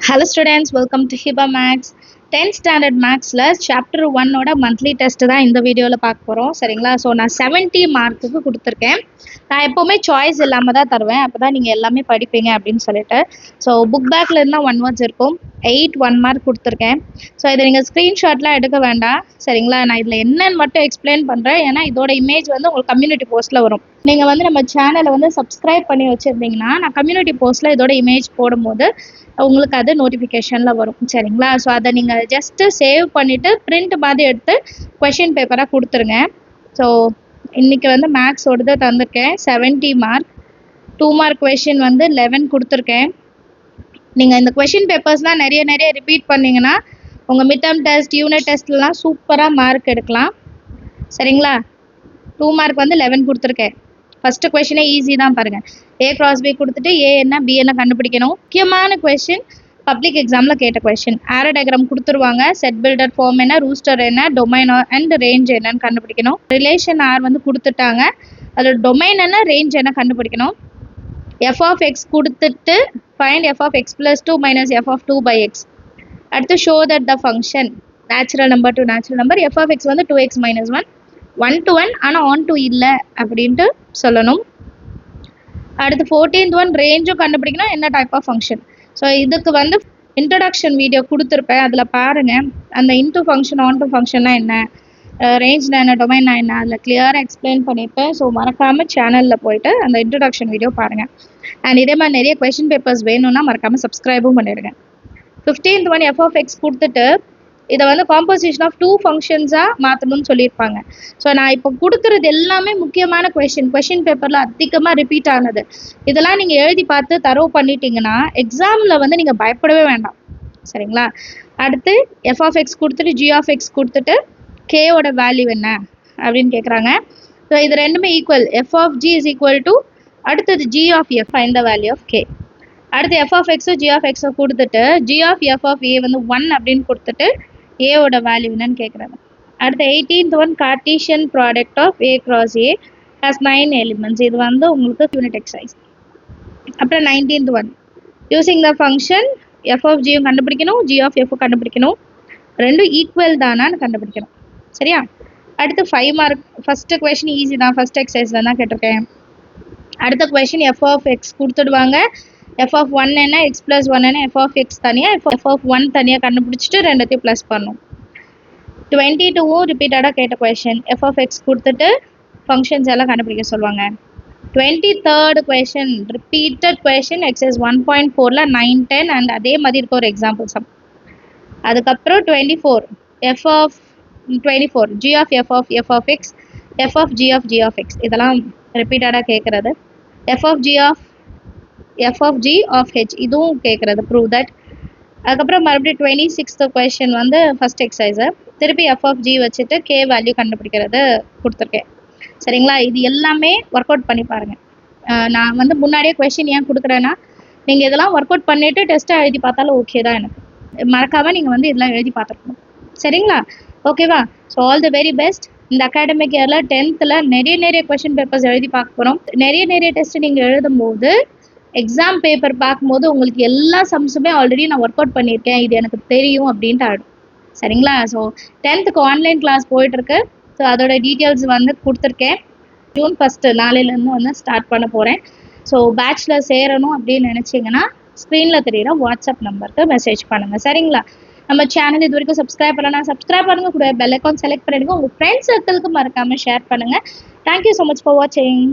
Hello students, welcome to Hiba Max. 10th standard Maxல chapter 1 ஓட monthly test தான் இந்த வீடியோல பார்க்க போறோம். சரிங்களா? ஸோ நான் 70 மார்க்குக்கு கொடுத்துருக்கேன். நான் எப்போவுமே சாய்ஸ் இல்லாமல் தான் தருவேன், அப்போ தான் நீங்கள் எல்லாமே படிப்பீங்க அப்படின்னு சொல்லிட்டு. ஸோ புக் பேக்கில் இருந்தால் 1 words இருக்கும், 8 1 மார்க் கொடுத்துருக்கேன். ஸோ இதை நீங்கள் ஸ்க்ரீன்ஷாட்லாம் எடுக்க வேண்டாம். சரிங்களா? நான் இதில் என்னன்னு மட்டும் எக்ஸ்பிளைன் பண்ணுறேன், ஏன்னா இதோட இமேஜ் வந்து உங்களுக்கு கம்யூனிட்டி போஸ்ட்டில் வரும். நீங்கள் வந்து நம்ம சேனலை வந்து சப்ஸ்கிரைப் பண்ணி வச்சுருந்தீங்கன்னா நான் கம்யூனிட்டி போஸ்ட்டில் இதோட இமேஜ் போடும்போது உங்களுக்கு அது நோட்டிஃபிகேஷனில் வரும். சரிங்களா? ஸோ அதை நீங்கள் ஜஸ்ட்டு சேவ் பண்ணிவிட்டு பிரிண்ட் மாதிரி எடுத்து கொஷின் பேப்பராக கொடுத்துருங்க. ஸோ இன்றைக்கி வந்து மேக்ஸோடது தந்திருக்கேன் 70 மார்க். 2 மார்க் கொஷின் வந்து 11 கொடுத்துருக்கேன். நீங்கள் இந்த கொஷின் பேப்பர்ஸ்லாம் நிறைய ரிப்பீட் பண்ணிங்கன்னா உங்கள் மிட் டேர்ம் டெஸ்ட், யூனிட் டெஸ்ட்லாம் சூப்பராக மார்க் எடுக்கலாம். சரிங்களா? 2 மார்க் வந்து 11 கொடுத்துருக்கேன். ஃபஸ்ட்டு கொஷினே ஈஸி தான் பாருங்கள். A cross B கொடுத்துட்டு A என்ன B என்ன கண்டுபிடிக்கணும். முக்கியமான கொஷின், பப்ளிக் எக்ஸாமில் கேட்ட கொஷின். ஆரோ டயக்ராம் கொடுத்துருவாங்க. செட் பில்டர் ஃபார்ம் என்ன, ரூஸ்டர் என்ன, டொமைன் அண்ட் ரேஞ்ச் என்னன்னு கண்டுபிடிக்கணும். ரிலேஷன் ஆர் வந்து கொடுத்துட்டாங்க, அதோட டொமைன் என்ன, ரேஞ்ச் என்ன கண்டுபிடிக்கணும். f of x கொடுத்துட்டு find f of x plus 2 minus f of 2 by x. அடுத்து show that the function natural number to natural number f of x வந்து 2x minus 1 1 to 1 ஆனால் on to இல்லை அப்படின்ட்டு சொல்லணும். அடுத்து 14th ஒன் ரேஞ்சும் கண்டுபிடிக்கணும், என்ன டைப் ஆஃப் ஃபங்க்ஷன். ஸோ இதுக்கு வந்து இன்ட்ரடக்ஷன் வீடியோ கொடுத்துருப்பேன், அதில் பாருங்கள். அந்த இன்டூ ஃபங்க்ஷன், ஆன் டு ஃபங்க்ஷன்னா என்ன, ரேஞ்ச்னா என்ன, டொமைன்னா என்ன, அதில் கிளியராக எக்ஸ்பிளைன் பண்ணியிருப்பேன். ஸோ மறக்காமல் சேனலில் போயிட்டு அந்த இன்ட்ரடக்ஷன் வீடியோ பாருங்கள். அண்ட் இதே மாதிரி நிறைய கொஷின் பேப்பர்ஸ் வேணும்னா மறக்காமல் சப்ஸ்கிரைபும் பண்ணிடுங்க. 15th one F of X கொடுத்துட்டு இதை வந்து காம்போசிஷன் ஆஃப் 2 ஃபங்க்ஷன்ஸாக மாற்றணும்னு சொல்லியிருப்பாங்க. ஸோ நான் இப்போ கொடுக்குறது எல்லாமே முக்கியமான கொஷின் பேப்பரில் அதிகமாக ரிப்பீட் ஆனது. இதெல்லாம் நீங்கள் எழுதி பார்த்து தரவு பண்ணிட்டீங்கன்னா எக்ஸாமில் வந்து நீங்கள் பயப்படவே வேண்டாம். சரிங்களா? அடுத்து எஃப் ஆஃப் எக்ஸ் கொடுத்துட்டு ஜி ஆஃப் எக்ஸ் கொடுத்துட்டு கேவோட வேல்யூ என்ன அப்படின்னு கேட்குறாங்க. ஸோ இது ரெண்டுமே equal. F of G is equal to அடுத்தது G of F, find the value of K. அடுத்து எஃப் ஆஃப் எக்ஸோ ஜி ஆஃப் எக்ஸோ கொடுத்துட்டு G of F of A வந்து 1 அப்படின்னு கொடுத்துட்டு ஏவோட வேல்யூ என்னன்னு கேட்குறாங்க. அடுத்து 18th one cartesian product of A cross A has 9 elements. இது வந்து உங்களுக்கு யூனிட் எக்ஸசைஸ். அப்புறம் 19th one using the function F of ஜியும் கண்டுபிடிக்கணும், ஜி ஆஃப் எஃப் கண்டுபிடிக்கணும், ரெண்டும் ஈக்குவல் தானான்னு கண்டுபிடிக்கணும். சரியா? அடுத்து 5 மார்க். ஃபஸ்ட்டு கொஷின் ஈஸி தான், ஃபஸ்ட் எக்ஸசைஸில் தான் கேட்டிருக்கேன். அடுத்த கொஷின் எஃப் ஆஃப் எக்ஸ் கொடுத்துடுவாங்க, எஃப் ஆஃப் 1 என்ன, எக்ஸ் ப்ளஸ் 1 என்ன, எஃப் ஆஃப் எக்ஸ் தனியாக, எஃப் ஆஃப் 1 தனியாக கண்டுபிடிச்சிட்டு ரெண்டுத்தையும் ப்ளஸ் பண்ணும். 22வும் ரிப்பீட்டடாக கேட்ட கொஷின். எஃப் ஆஃப் எக்ஸ் கொடுத்துட்டு ஃபங்க்ஷன்ஸ் எல்லாம் கண்டுபிடிக்க சொல்லுவாங்க. 23rd question repeated question, exercise 1.4ல் 9 10 அண்ட் அதே மாதிரி இருக்க ஒரு எக்ஸாம்பிள் சம். அதுக்கப்புறம் 24 F of 24 G of F of F of X, F of G of G of X, இதெல்லாம் ரிப்பீட்டடாக கேட்குறது. F of G of F of G of H, இதுவும் கேட்குறது, ப்ரூவ் தட். அதுக்கப்புறம் மறுபடியும் 26th கொஷின் வந்து first exercise, திருப்பி F of G வச்சுட்டு கே வேல்யூ கண்டுபிடிக்கிறது கொடுத்துருக்கேன். சரிங்களா? இது எல்லாமே ஒர்க் அவுட் பண்ணி பாருங்கள். நான் வந்து முன்னாடியே கொஷின் ஏன் கொடுக்குறேன்னா நீங்கள் இதெல்லாம் ஒர்க் அவுட் பண்ணிவிட்டு டெஸ்ட்டாக எழுதி பார்த்தாலும் ஓகே தான். எனக்கு மறக்காமல் நீங்கள் வந்து இதெல்லாம் எழுதி பார்த்துருக்கணும். சரிங்களா? ஓகேவா? So all the very best. இந்த அகாடமிக் இயரில் 10th நிறைய கொஷின் பேப்பர்ஸ் எழுதி பார்க்க போகிறோம். நிறைய டெஸ்ட் நீங்கள் எழுதும்போது எக்ஸாம் பேப்பர் பார்க்கும்போது உங்களுக்கு எல்லா சம்ஸுமே ஆல்ரெடி நான் ஒர்க் அவுட் பண்ணியிருக்கேன், இது எனக்கு தெரியும் அப்படின்ட்டு ஆகிடும். சரிங்களா? ஸோ 10th ஆன்லைன் கிளாஸ் போயிட்டுருக்கு. ஸோ அதோட டீட்டெயில்ஸ் வந்து கொடுத்துருக்கேன். ஜூன் 1 நாளையிலேருந்து வந்து ஸ்டார்ட் பண்ண போகிறேன். ஸோ பேட்சில் சேரணும் அப்படின்னு நினச்சிங்கன்னா ஸ்க்ரீனில் தெரியுற வாட்ஸ்அப் நம்பருக்கு மெசேஜ் பண்ணுங்கள். சரிங்களா? நம்ம சேனல் இது வரைக்கும் சப்ஸ்கிரைப் பண்ணலாம், சப்ஸ்கிரைப் பண்ணுங்க, கூட பெல் ஐக்கான் செலக்ட் பண்ணிடுங்க. உங்கள் ஃப்ரெண்ட்ஸ் சர்க்கிளுக்கு மறக்காமல் ஷேர் பண்ணுங்கள். தேங்க்யூ ஸோ மச் ஃபார் வாட்சிங்.